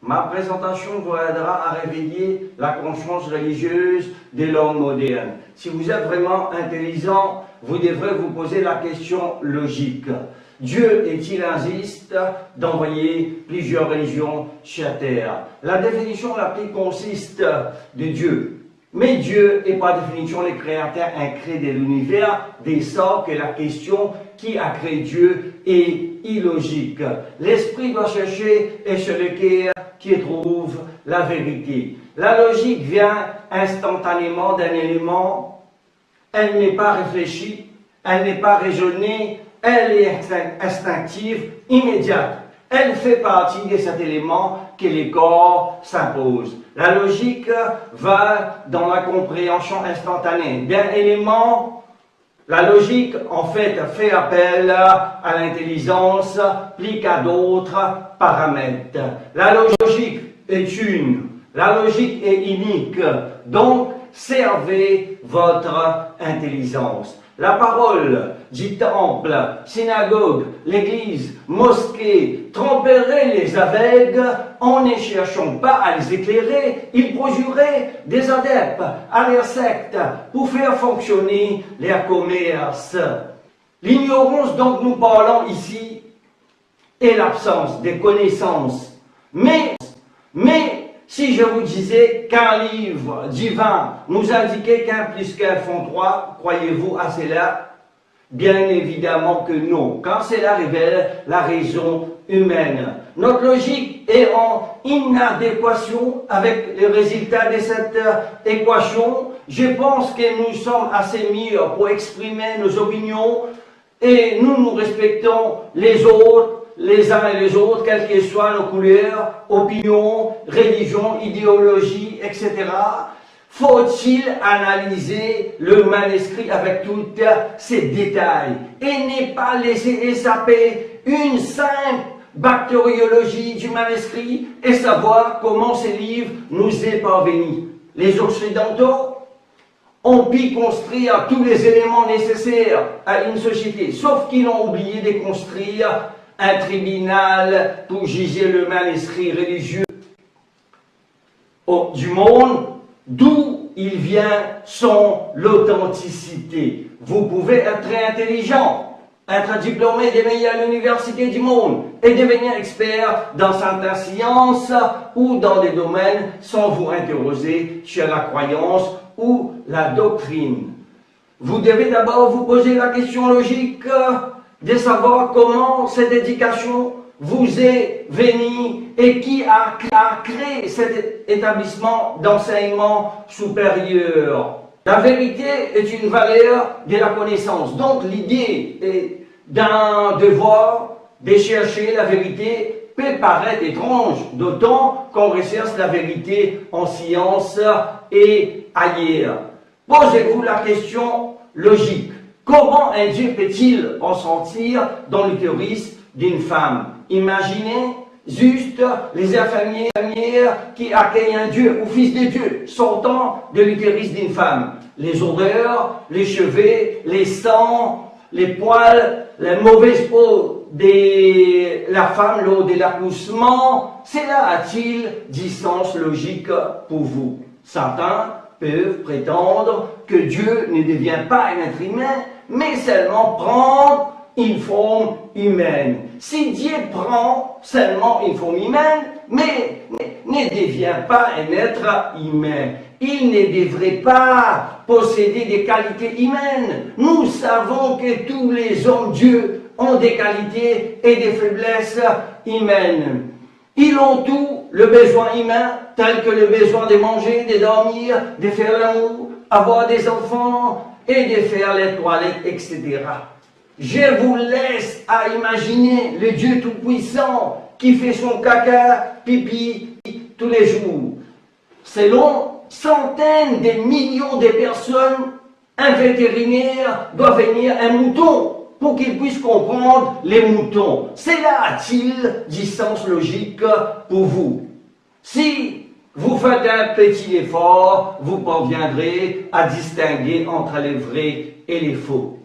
Ma présentation vous aidera à réveiller la conscience religieuse de l'homme moderne. Si vous êtes vraiment intelligent, vous devrez vous poser la question logique. Dieu est-il injuste d'envoyer plusieurs religions sur terre? La définition la plus consiste de Dieu. Mais Dieu est par définition le créateur incréé de l'univers, dès lors que la question qui a créé Dieu est illogique. L'esprit doit chercher et sur le cœur qui trouve la vérité. La logique vient instantanément d'un élément, elle n'est pas réfléchie, elle n'est pas raisonnée, elle est instinctive, immédiate. Elle fait partie de cet élément que les corps s'imposent. La logique va dans la compréhension instantanée d'un élément. La logique, en fait appel à l'intelligence plus qu'à d'autres paramètres. La logique est une. La logique est unique. Donc, servez votre intelligence. La parole du temple, synagogue, l'église, mosquée, tromperait les aveugles en ne cherchant pas à les éclairer. Ils produiraient des adeptes à leur secte pour faire fonctionner leur commerce. L'ignorance dont nous parlons ici est l'absence de connaissances. Mais si je vous disais qu'un livre divin nous indiquait qu'un plus qu'un font 3, croyez-vous à cela? Bien évidemment que non, car cela révèle la raison humaine. Notre logique est en inadéquation avec les résultats de cette équation. Je pense que nous sommes assez mûrs pour exprimer nos opinions et nous respectons les autres, les uns et les autres, quelles que soient nos couleurs, opinions, religions, idéologies, etc. Faut-il analyser le manuscrit avec tous ses détails et ne pas laisser échapper une simple bactériologie du manuscrit et savoir comment ce livre nous est parvenu? Les Occidentaux ont pu construire tous les éléments nécessaires à une société, sauf qu'ils ont oublié de construire un tribunal pour juger le manuscrit religieux du monde, d'où il vient sans l'authenticité. Vous pouvez être très intelligent, être diplômé des meilleures universités du monde et devenir expert dans certaines sciences ou dans des domaines sans vous interroger sur la croyance ou la doctrine. Vous devez d'abord vous poser la question logique de savoir comment cette éducation vous est venue et qui a créé cet établissement d'enseignement supérieur. La vérité est une valeur de la connaissance. Donc l'idée est d'un devoir de chercher la vérité peut paraître étrange, d'autant qu'on recherche la vérité en science et ailleurs. Posez-vous la question logique. Comment un Dieu peut-il en sentir dans l'utérus d'une femme? Imaginez juste les infirmières qui accueillent un Dieu ou fils de Dieu sortant de l'utérus d'une femme. Les odeurs, les cheveux, les sangs, les poils, la mauvaise eau de la femme lors de l'accouchement. Cela a-t-il du sens logique pour vous? Certains peuvent prétendre que Dieu ne devient pas un être humain, mais seulement prendre une forme humaine. Si Dieu prend seulement une forme humaine, mais ne devient pas un être humain, il ne devrait pas posséder des qualités humaines. Nous savons que tous les hommes Dieu ont des qualités et des faiblesses humaines. Ils ont tout le besoin humain, tel que le besoin de manger, de dormir, de faire l'amour, avoir des enfants et de faire les toilettes, etc. Je vous laisse à imaginer le Dieu Tout-Puissant qui fait son caca, pipi tous les jours. Selon centaines de millions de personnes, un vétérinaire doit venir un mouton pour qu'il puisse comprendre les moutons. Cela a-t-il du sens logique pour vous? Si vous faites un petit effort, vous parviendrez à distinguer entre les vrais et les faux.